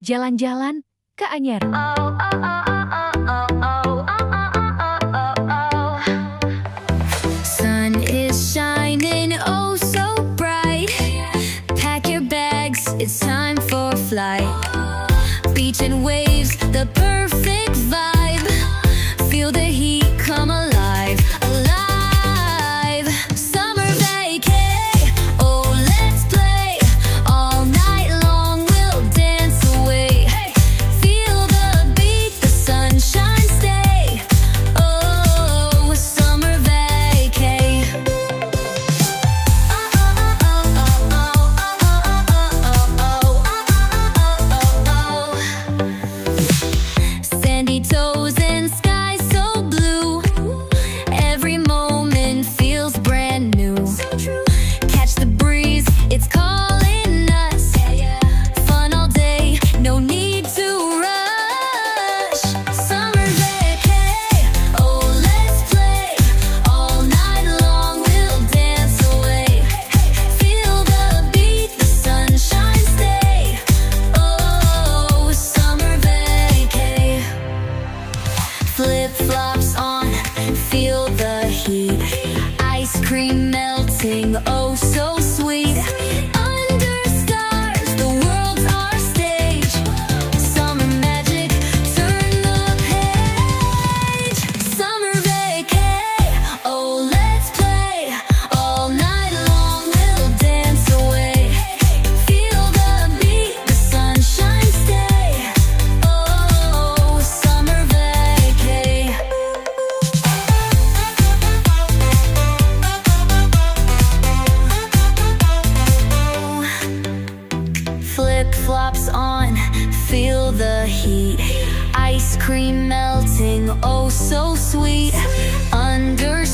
Jalan-jalan ke Anyer. Sun is shining oh so bright. Pack your bags, it's time for flight. Beach and waves, the perfect vibe. Feel the heat come alive, alive. Summer vacay, oh let's play. All night long we'll dance away. Feel the beat, the sunshine stay. Oh, summer vacay. Sandy toes and sky so blue. Every moment feels brand new. Catch the breeze, it's calling us. Fun all day, no need to rush. Summer vacay, oh let's play. All night long we'll dance away. Feel the beat, the sunshine stay. Oh, summer vacay. Flip-flops on, feel the heat. Ice cream melting, oh so sweet. Under stars, the world's our stage. Summer magic, turn the page. Summer vacay, oh let's play. All night long we'll dance away. Feel the beat, the sunshine stay. Oh, summer vacay. Flip-flops on, feel the heat. Ice cream melting, oh so sweet. Under